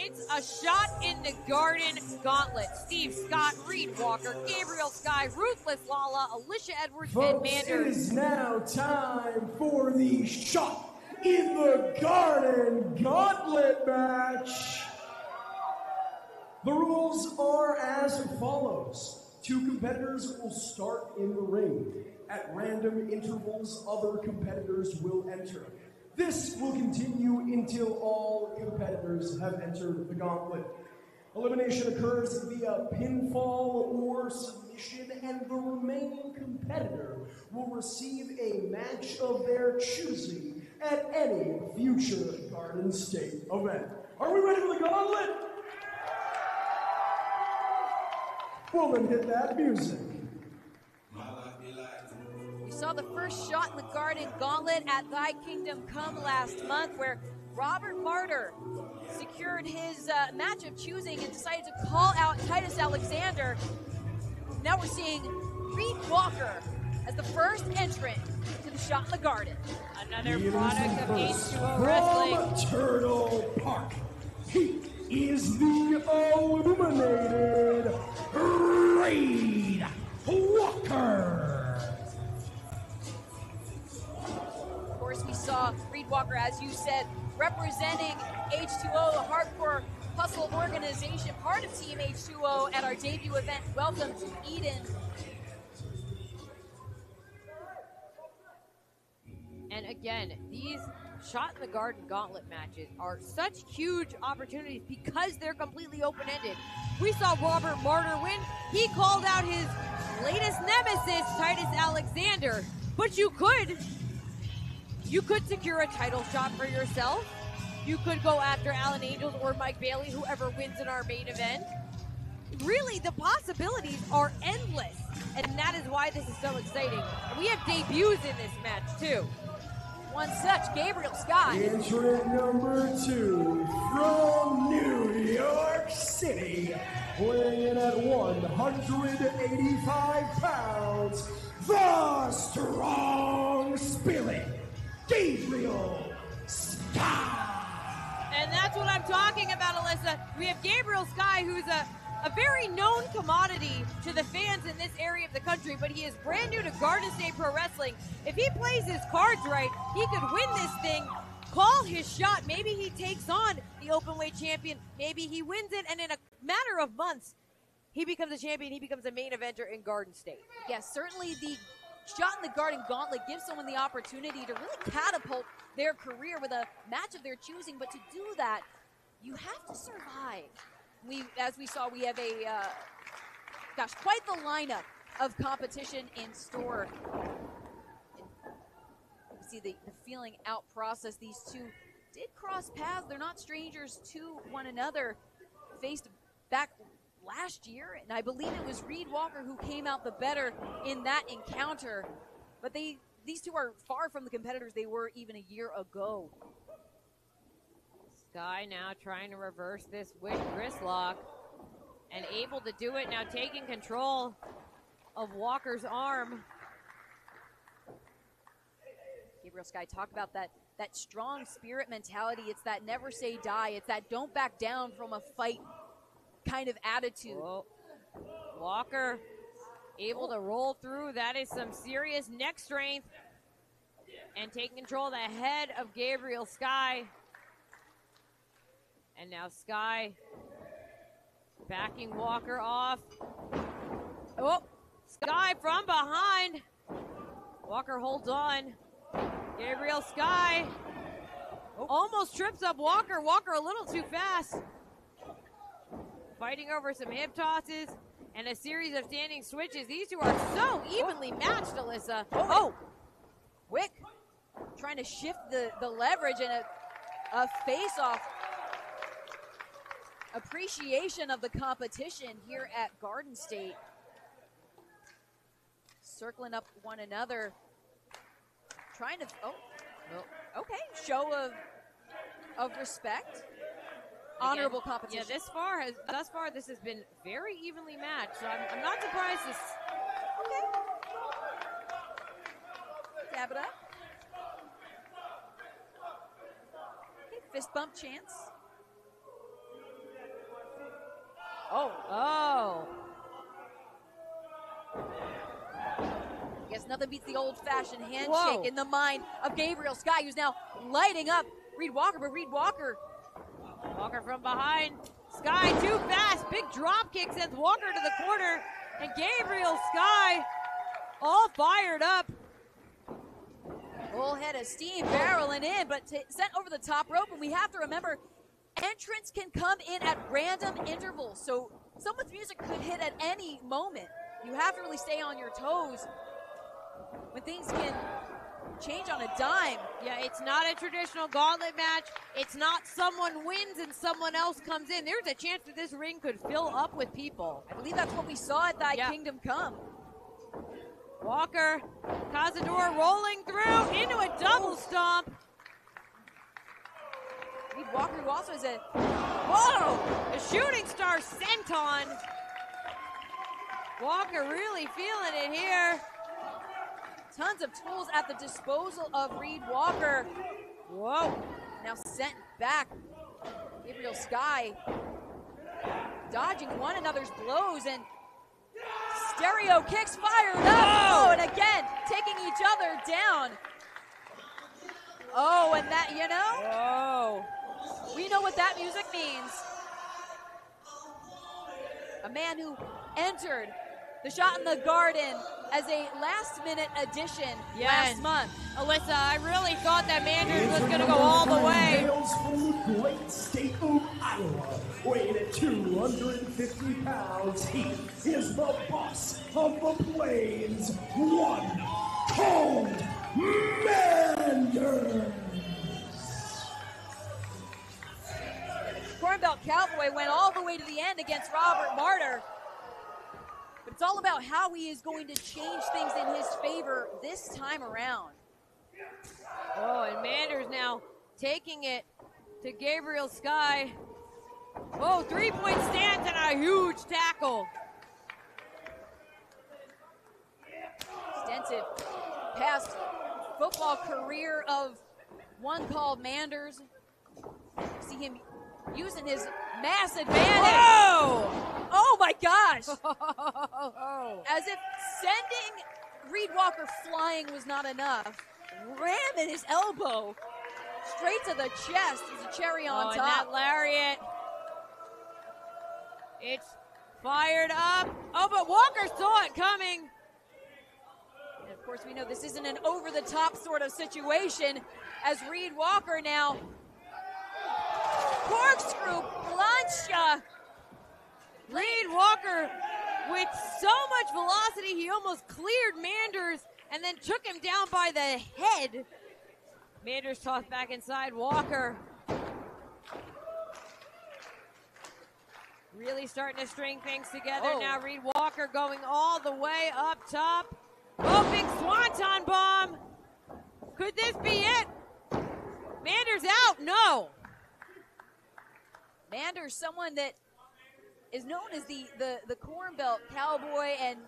It's a shot in the garden gauntlet. Steve Scott, Reid Walker, Gabriel, Skye, Ruthless, Lala, Alisha Edwards, Folks, and Manders. it is now time for the shot in the garden gauntlet match. The rules are as follows. 2 competitors will start in the ring. At random intervals, other competitors will enter. This will continue until all competitors have entered the gauntlet. Elimination occurs via pinfall or submission, and the remaining competitor will receive a match of their choosing at any future Garden State event. Are we ready for the gauntlet? Well, then hit that music. We saw the first shot in the Garden Gauntlet at Thy Kingdom Come last month, where Robert Martyr secured his match of choosing and decided to call out Titus Alexander. Now we're seeing Reid Walker as the first entrant to the shot in the Garden. Another product of H2O Wrestling. From Turtle Park, he is the illuminated Reid Walker. Of course, we saw Reid Walker, as you said, representing H2O, the hardcore hustle organization, part of Team H2O at our debut event. Welcome to Eden. And again, these shot in the Garden Gauntlet matches are such huge opportunities because they're completely open-ended. We saw Robert Martyr win. He called out his latest nemesis, Titus Alexander, but you could secure a title shot for yourself. You could go after Alan Angels or Mike Bailey, whoever wins in our main event. Really, the possibilities are endless, and that is why this is so exciting. And we have debuts in this match, too. One such, Gabriel, Skye. Entrant number 2 from New York City, weighing in at 185 pounds, the strong spirit, Gabriel Skye. And that's what I'm talking about, Alyssa. We have Gabriel Skye, who's a very known commodity to the fans in this area of the country, but he is brand new to Garden State Pro Wrestling. If he plays his cards right, he could win this thing, call his shot. Maybe he takes on the openweight champion. Maybe he wins it, and in a matter of months, he becomes a champion. He becomes a main eventer in Garden State. Yes, certainly the shot in the Garden Gauntlet gives someone the opportunity to really catapult their career with a match of their choosing, but to do that, you have to survive. As we saw, we have quite the lineup of competition in store. You can see the feeling out process. These two did cross paths. They're not strangers to one another. Faced back last year, and I believe it was Reid Walker who came out the better in that encounter. But these two are far from the competitors they were even a year ago. Skye now trying to reverse this with wristlock and able to do it, now taking control of Walker's arm. Gabriel, Skye, talk about that strong spirit mentality. It's that never say die. It's that don't back down from a fight kind of attitude. Whoa. Walker able to roll through. That is some serious neck strength. And taking control of the head of Gabriel Skye. And now Skye backing Walker off. Oh, Skye from behind. Walker holds on. Gabriel Skye almost trips up Walker. Walker a little too fast. Fighting over some hip tosses and a series of standing switches. These two are so evenly matched, Alyssa. Oh, Wick trying to shift the leverage and a face-off. Appreciation of the competition here at Garden State. Circling up one another. Trying to, okay, show of respect. Honorable competition. Yeah, thus far this has been very evenly matched, so I'm not surprised this. Okay. Dab it up. Okay, fist bump chance. Oh. Guess nothing beats the old-fashioned handshake Whoa. in the mind of Gabriel Skye, who's now lighting up Reid Walker, but Reid Walker. Walker from behind. Skye too fast. Big drop kick sends Walker to the corner. And Gabriel Skye all fired up. Full head of steam barreling in, but sent over the top rope. And we have to remember, entrants can come in at random intervals. So someone's music could hit at any moment. You have to really stay on your toes when things can change on a dime. Yeah, it's not a traditional gauntlet match. It's not someone wins and someone else comes in. There's a chance that this ring could fill up with people. I believe that's what we saw at Thy Kingdom Come. Walker, Cazador rolling through into a double stomp. Reid Walker, who also has a... Whoa! A shooting star senton. Walker really feeling it here. Tons of tools at the disposal of Reid Walker. Whoa. Now sent back. Gabriel Skye dodging one another's blows and stereo kicks fired up. Whoa. Oh, and again, taking each other down. Oh, and that, you know? Whoa. We know what that music means. A man who entered the Shot in the Garden as a last-minute addition last month. Alyssa, I really thought that Manders was going to go all the way. Hails from the great state of Iowa, weighing at 250 pounds, he is the boss of the plains, one called Manders. Corn Belt Cowboy went all the way to the end against Robert Martyr. But it's all about how he is going to change things in his favor this time around. Oh, and Manders now taking it to Gabriel Skye. Oh, three-point stance and a huge tackle. Extensive past football career of one called Manders. See him using his mass advantage. Whoa! Oh my gosh! Oh. As if sending Reid Walker flying was not enough. Ramming his elbow straight to the chest is a cherry on And top. that lariat. It's fired up. Oh, but Walker saw it coming. And of course, we know this isn't an over-the-top sort of situation as Reid Walker now corkscrew plancha. Reid Walker with so much velocity, he almost cleared Manders and then took him down by the head. Manders tossed back inside. Walker really starting to string things together now. Reid Walker going all the way up top. Oh, big swanton bomb. Could this be it? Manders out? No. Manders, someone that is known as the Corn Belt Cowboy and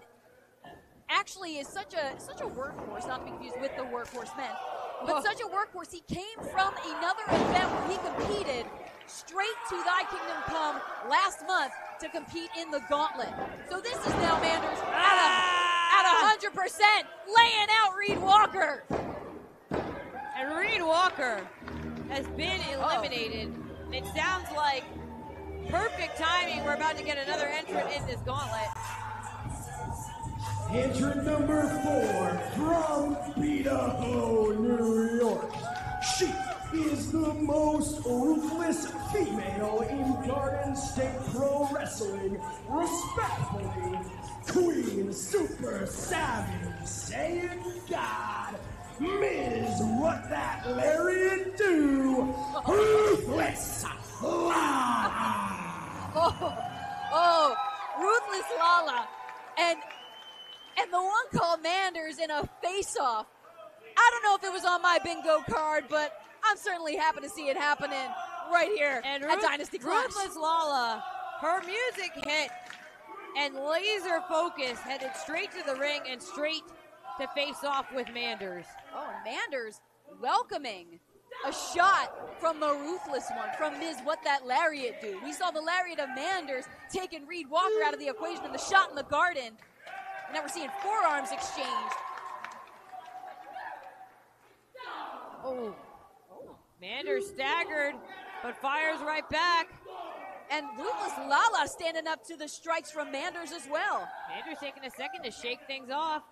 actually is such a workhorse, not to be confused with the workhorse men, but such a workhorse. He came from another event where he competed straight to Thy Kingdom Come last month to compete in the Gauntlet. So this is now Manders at 100%, laying out Reid Walker. And Reid Walker has been eliminated. It sounds like perfect timing. We're about to get another entrant in this gauntlet. Entrant number 4 from Idaho, New York. She is the most ruthless female in Garden State Pro Wrestling. Respectfully, Queen Super Savage saying God, Ms. What That Lariat Do, Ruthless Lala. Ruthless Lala. And the one called Manders in a face-off. I don't know if it was on my bingo card, but I'm certainly happy to see it happening right here at Dynasty Clash. Ruthless Lala, her music hit and laser focus headed straight to the ring and straight to face off with Manders. Oh, and Manders welcoming a shot from the Ruthless one, from Ms. What That Lariat Do. We saw the Lariat of Manders taking Reid Walker out of the equation in the shot in the garden. And now we're seeing forearms exchanged. Oh, Manders staggered, but fires right back. And Ruthless Lala standing up to the strikes from Manders as well. Manders taking a second to shake things off.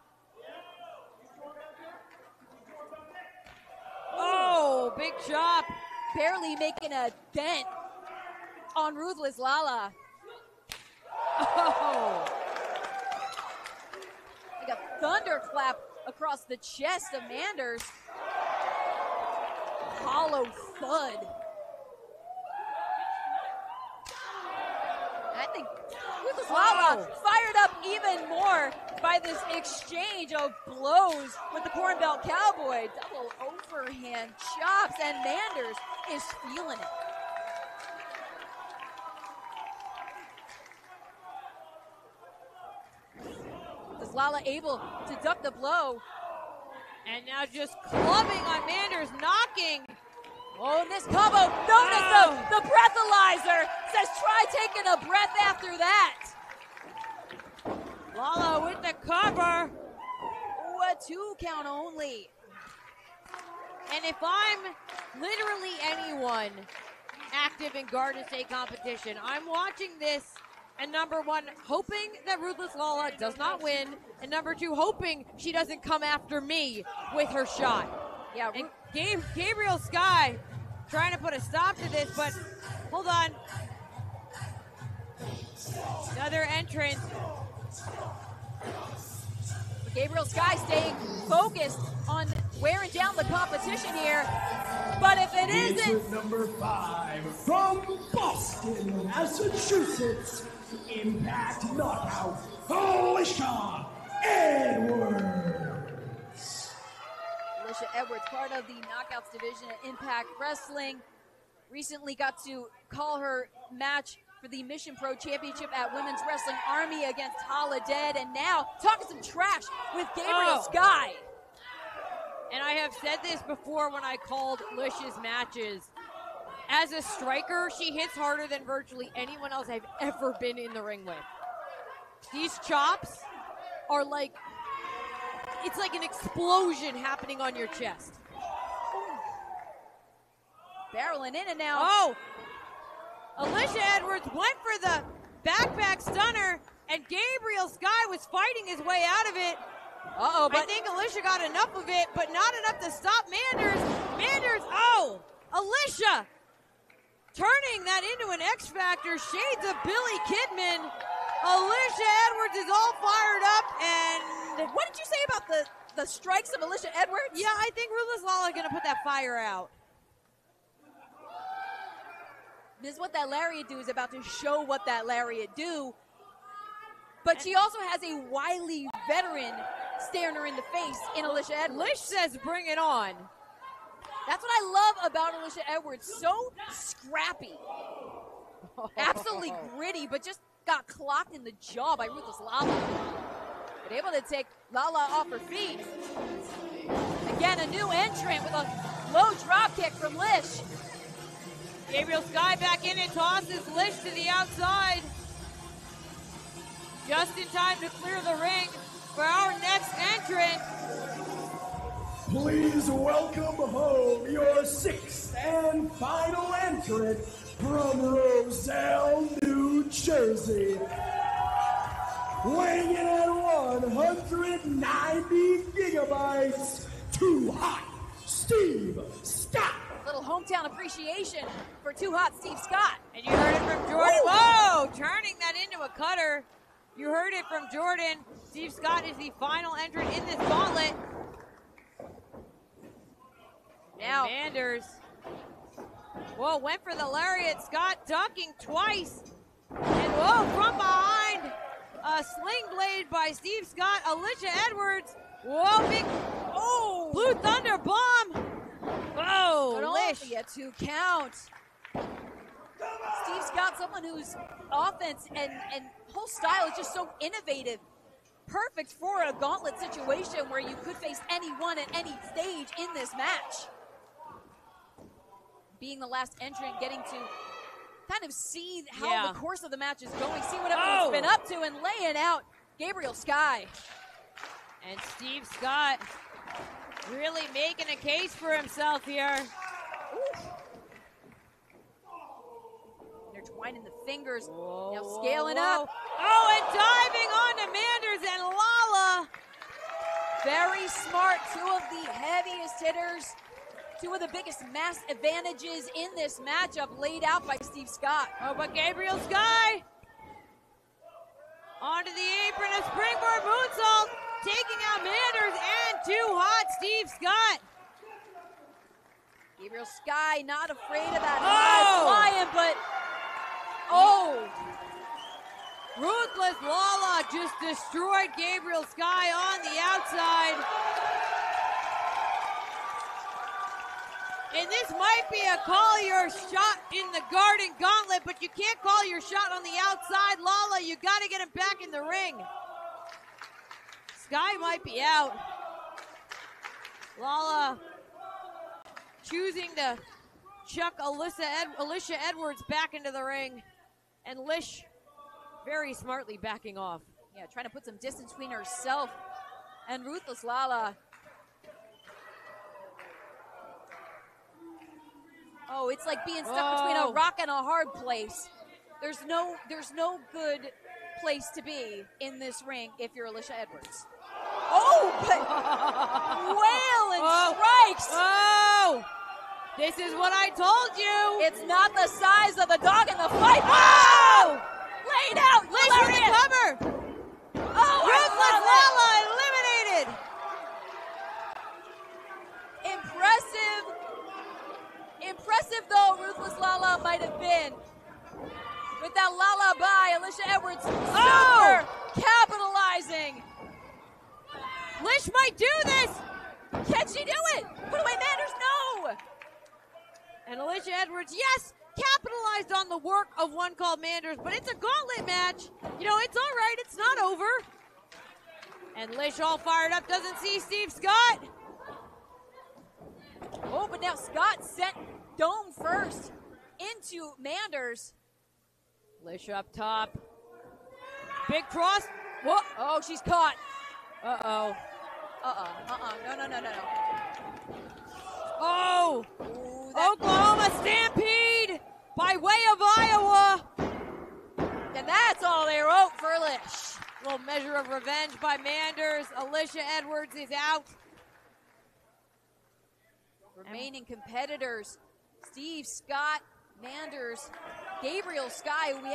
Oh, big chop. Barely making a dent on Ruthless Lala. Oh. Like a thunderclap across the chest of Manders. Hollow thud. And I think Ruthless Lala fired up even more by this exchange of blows with the Corn Belt Cowboy. Double overhand chops, and Manders is feeling it. Is Lala able to duck the blow? And now just clubbing on Manders, knocking. Oh, and this combo, notice the breathalyzer. Says try taking a breath after that. Lala with the cover. Ooh, a 2 count only. And if I'm literally anyone active in Garden State competition, I'm watching this and number one, hoping that Ruthless Lala does not win, and number two, hoping she doesn't come after me with her shot. Yeah, and Gabriel Skye trying to put a stop to this, but hold on. Another entrance. Gabriel Skye staying focused on wearing down the competition here. But if it isn't... Number 5 from Boston, Massachusetts, Impact Knockout, Alisha Edwards. Alisha Edwards, part of the Knockouts division at Impact Wrestling. Recently got to call her match for the Mission Pro Championship at Women's Wrestling Army against Holidead, and now talking some trash with Gabriel Skye. And I have said this before when I called Alicia's matches. As a striker, she hits harder than virtually anyone else I've ever been in the ring with. These chops are like, it's like an explosion happening on your chest. Barreling in and now. Oh! Alisha Edwards went for the backpack stunner, and Gabriel Skye was fighting his way out of it. Uh-oh, but I think Alisha got enough of it, but not enough to stop Manders. Manders, Alisha turning that into an X Factor. Shades of Billy Kidman. Alisha Edwards is all fired up, and what did you say about the strikes of Alisha Edwards? yeah, I think Ruthless Lala going to put that fire out. This is what that Lariat do is about to show what that Lariat do. But she also has a wily veteran staring her in the face in Alisha Edwards. Lish says bring it on. That's what I love about Alisha Edwards. So scrappy. Absolutely gritty, but just got clocked in the jaw by Ruthless Lala. But able to take Lala off her feet. Again, a new entrant with a low drop kick from Lish. Gabriel Skye back in and tosses Lish to the outside. Just in time to clear the ring for our next entrant. Please welcome home your 6th and final entrant from Roselle, New Jersey. Weighing in at 190 gigabytes, Too Hot Steve Scott. Little hometown appreciation for Too Hot Steve Scott. And you heard it from Jordan. Whoa! Turning that into a cutter. You heard it from Jordan. Steve Scott is the final entrant in this gauntlet. Now Manders. Whoa, went for the lariat. Scott ducking twice. And whoa, from behind. A sling blade by Steve Scott. Alisha Edwards. Whoa, big. Oh, Blue Thunder bomb. Whoa, Lish. Only a 2 count. Steve Scott, someone whose offense and whole style is just so innovative. Perfect for a gauntlet situation where you could face anyone at any stage in this match. being the last entrant, getting to kind of see how the course of the match is going, see what everyone's been up to, and laying out Gabriel Skye. And Steve Scott really making a case for himself here. Intertwining the fingers, now scaling up. Oh, and diving onto Manders and Lala. Very smart, two of the heaviest hitters, two of the biggest mass advantages in this matchup laid out by Steve Scott. Oh, but Gabriel Skye onto the apron, a springboard moonsault, taking out Manders and too hot Steve Scott. Gabriel Skye not afraid of that high flying, but Ruthless Lala just destroyed Gabriel Skye on the outside. And this might be a call your shot in the Garden Gauntlet, but you can't call your shot on the outside. Lala, you got to get him back in the ring. Skye might be out. Lala choosing to chuck Alisha Edwards back into the ring. And Lish very smartly backing off. Yeah, trying to put some distance between herself and Ruthless Lala. Oh, it's like being stuck between a rock and a hard place. There's no good place to be in this ring if you're Alisha Edwards. Oh, but wailing strikes. Oh, this is what I told you. It's not the size of the dog in the fight. Oh! Laid out. Lish with the cover. Oh, Ruthless Lala eliminated. Impressive though Ruthless Lala might have been. With that Lala by Alisha Edwards super capitalizing. Lish might do this. Can she do it? Put away Manders, no. And Alisha Edwards, yes, capitalized on the work of one called Manders, but it's a gauntlet match. You know, it's all right. It's not over. And Lish all fired up, doesn't see Steve Scott. Oh, but now Scott sent Dome first into Manders. Lish up top. Big cross. Whoa. Oh, she's caught. Uh-oh. No. Oh! Oklahoma Stampede by way of Iowa. And that's all they wrote for Lish. A little measure of revenge by Manders. Alisha Edwards is out. Remaining competitors, Steve Scott, Manders, Gabriel Skye, who we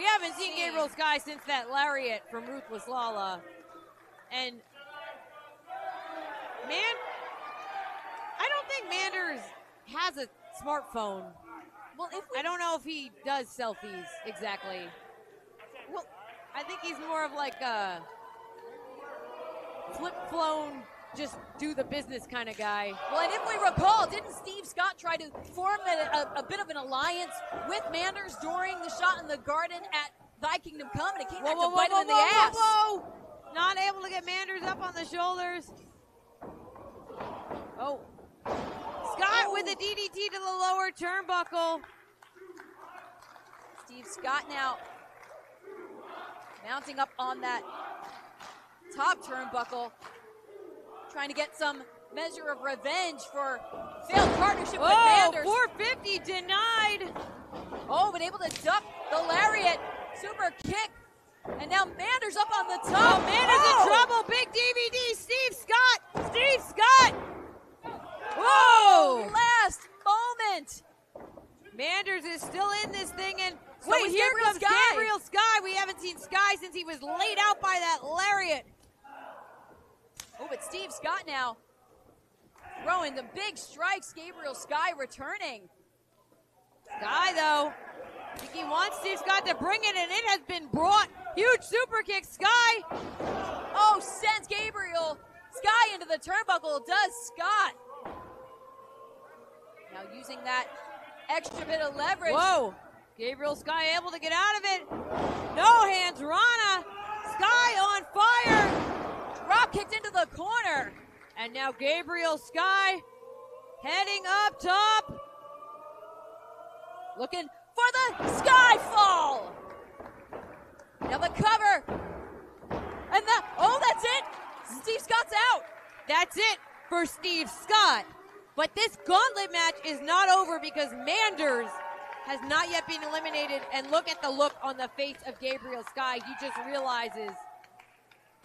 haven't seen Gabriel Skye since that lariat from Ruthless Lala. And I don't think Manders has a smartphone. Well, I don't know if he does selfies exactly. Well, I think he's more of like a flip phone, just do the business kind of guy. Well, and if we recall, didn't Steve Scott try to form a bit of an alliance with Manders during the shot in the Garden at Thy Kingdom Come, and it came back to bite him in the ass. Not able to get Manders up on the shoulders. Oh. Scott with a DDT to the lower turnbuckle. Steve Scott now mounting up on that top turnbuckle, trying to get some measure of revenge for failed partnership with Manders. 450 denied. Oh, but able to duck the lariat. Super kick. And now Manders up on the top. Oh, Manders in trouble. Big DVD. Steve Scott. Whoa. Last moment. Manders is still in this thing. And so wait, here Gabriel comes Skye. Gabriel Skye. We haven't seen Skye since he was laid out by that lariat. Oh, but Steve Scott now throwing the big strikes. Gabriel Skye returning. Skye, though, I think he wants Steve Scott to bring it, and it has been brought. Huge super kick, Skye. Oh, sends Gabriel Skye into the turnbuckle. Does Scott. Now using that extra bit of leverage. Whoa. Gabriel Skye able to get out of it. No hands, Rana. Skye on fire. Drop kicked into the corner. And now Gabriel Skye heading up top. Looking for the Skye fall. Now the cover. And that's it. Steve Scott's out. That's it for Steve Scott. But this gauntlet match is not over because Manders has not yet been eliminated. And look at the look on the face of Gabriel Skye. He just realizes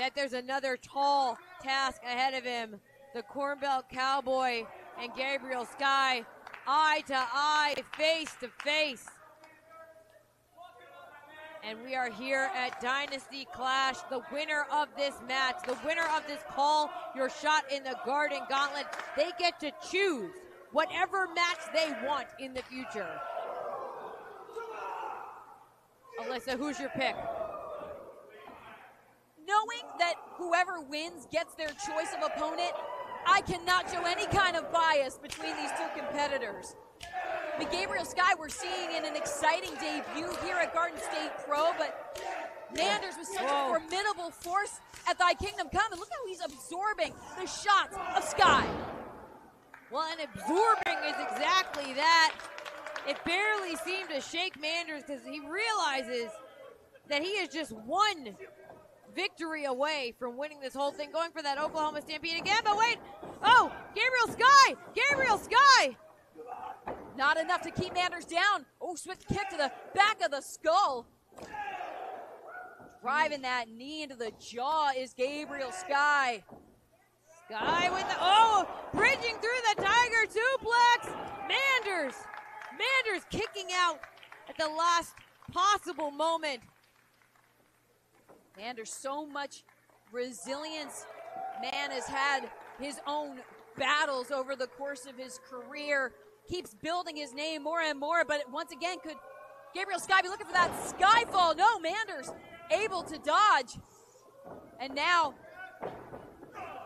that there's another tall task ahead of him. The Corn Belt Cowboy and Gabriel Skye, eye to eye, face to face. And we are here at Dynasty Clash. The winner of this match, the winner of this Call Your Shot in the Garden Gauntlet, they get to choose whatever match they want in the future. Alyssa, who's your pick? Knowing that whoever wins gets their choice of opponent, I cannot show any kind of bias between these two competitors. The Gabriel Skye we're seeing in an exciting debut here at Garden State Pro, but Manders was such a formidable force at Thy Kingdom Come, and look how he's absorbing the shots of Skye. Well, and absorbing is exactly that. It barely seemed to shake Manders because he realizes that he is just one victory away from winning this whole thing, going for that Oklahoma Stampede again, but wait, oh, Gabriel Skye, Gabriel Skye. Not enough to keep Manders down. Oh, swift kick to the back of the skull. Driving that knee into the jaw is Gabriel Skye. Skye with the, bridging through the Tiger suplex. Manders kicking out at the last possible moment. Manders, so much resilience. Man has had his own battles over the course of his career. Keeps building his name more and more, but once again, could Gabriel Skye be looking for that Skye fall? No, Manders able to dodge. And now,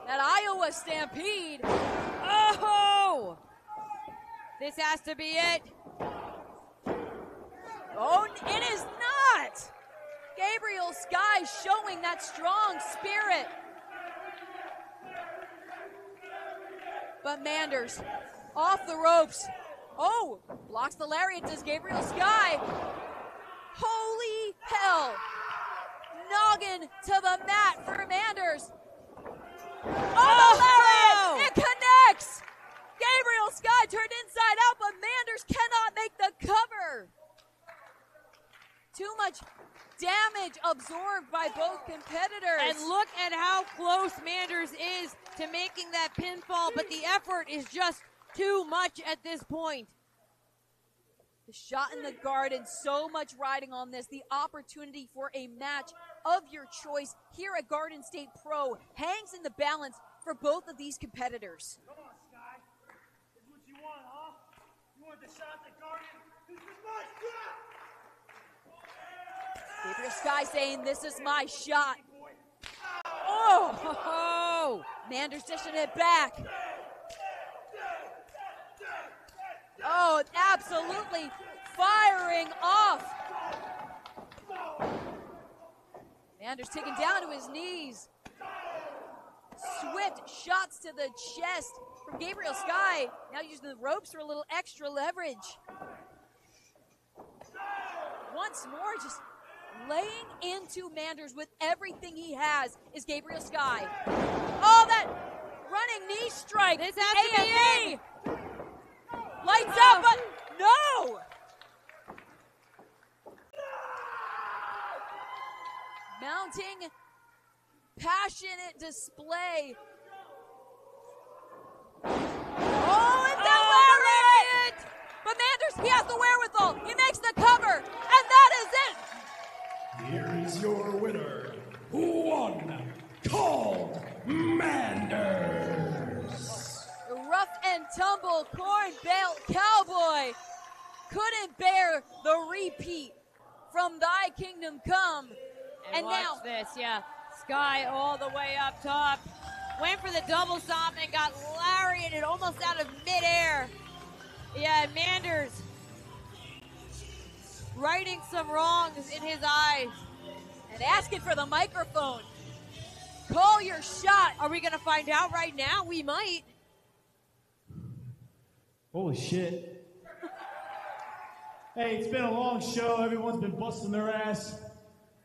that Iowa Stampede. Oh! This has to be it. Oh, it is not! Gabriel Skye showing that strong spirit. But Manders off the ropes. Oh, blocks the lariat, does Gabriel Skye. Holy hell. Noggin to the mat for Manders. Oh, the lariat! It connects! Gabriel Skye turned inside out, but Manders cannot make the cover. Too much damage absorbed by both competitors. And look at how close Manders is to making that pinfall, but the effort is just too much at this point. The shot in the garden, so much riding on this. The opportunity for a match of your choice here at Garden State Pro hangs in the balance for both of these competitors. Come on, Skye. This is what you want, huh? You want the shot at the garden? This is my shot! Gabriel Skye saying, this is my shot. Oh! Manders dishing it back. Oh, absolutely firing off. Manders taken down to his knees. Swift shots to the chest from Gabriel Skye. Now using the ropes for a little extra leverage. Once more, just laying into Manders with everything he has is Gabriel Skye. Oh, that running knee strike. This has to be it. Lights up, but no! Mounting passionate display. Oh, and that lariat! But Manders, he has the wherewithal. He makes the cover, and that is it. Here is your winner, one called Manders. The rough and tumble Corn Belt Cowboy couldn't bear the repeat from Thy Kingdom Come. And watch now this, yeah. Skye all the way up top. Went for the double stomp and got lariated almost out of midair. Yeah, Manders righting some wrongs in his eyes. and asking for the microphone. Call your shot. Are we going to find out right now? We might. Holy shit. Hey, it's been a long show. Everyone's been busting their ass.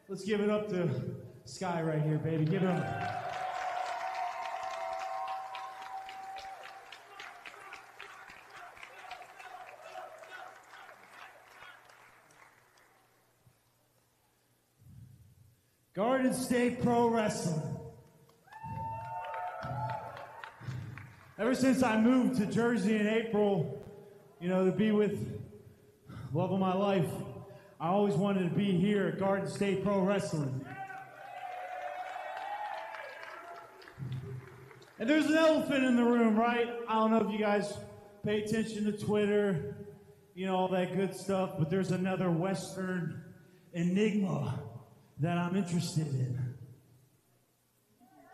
Let's give it up to Skye right here, baby. Give it up. Garden State Pro Wrestling. Ever since I moved to Jersey in April, you know, to be with love of my life, I always wanted to be here at Garden State Pro Wrestling. And there's an elephant in the room, right? I don't know if you guys pay attention to Twitter, you know, all that good stuff, but there's another Western enigma that I'm interested in.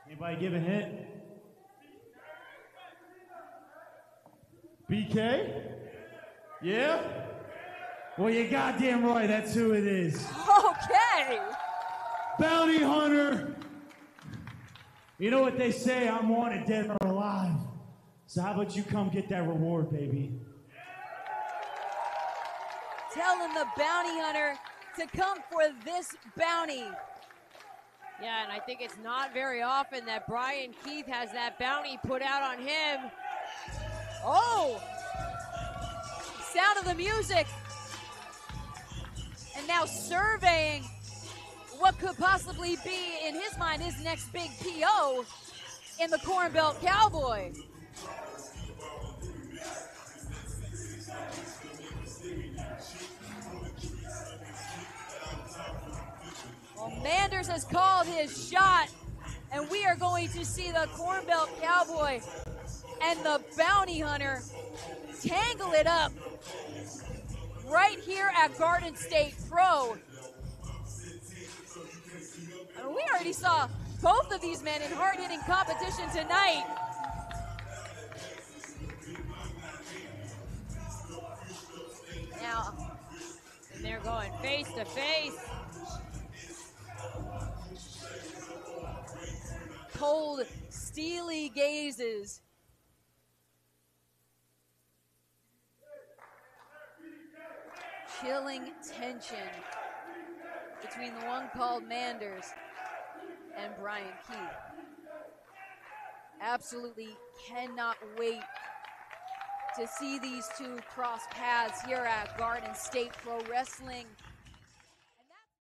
Anybody give a hint? BK? Yeah? Well, you're goddamn right, that's who it is. Okay. Bounty Hunter. You know what they say, I'm wanted dead or alive. So how about you come get that reward, baby? Telling the bounty hunter to come for this bounty. Yeah, and I think it's not very often that Brian Keith has that bounty put out on him. Oh! Sound of the music. And now surveying what could possibly be, in his mind, his next big PO in the Corn Belt Cowboy. Well, Manders has called his shot, and we are going to see the Corn Belt Cowboy and the Bounty Hunter tangle it up right here at Garden State Pro. I mean, we already saw both of these men in hard-hitting competition tonight. Now, And they're going face to face. cold, steely gazes. Chilling tension between the one called Manders and Brian Keith. Absolutely cannot wait to see these two cross paths here at Garden State Pro Wrestling.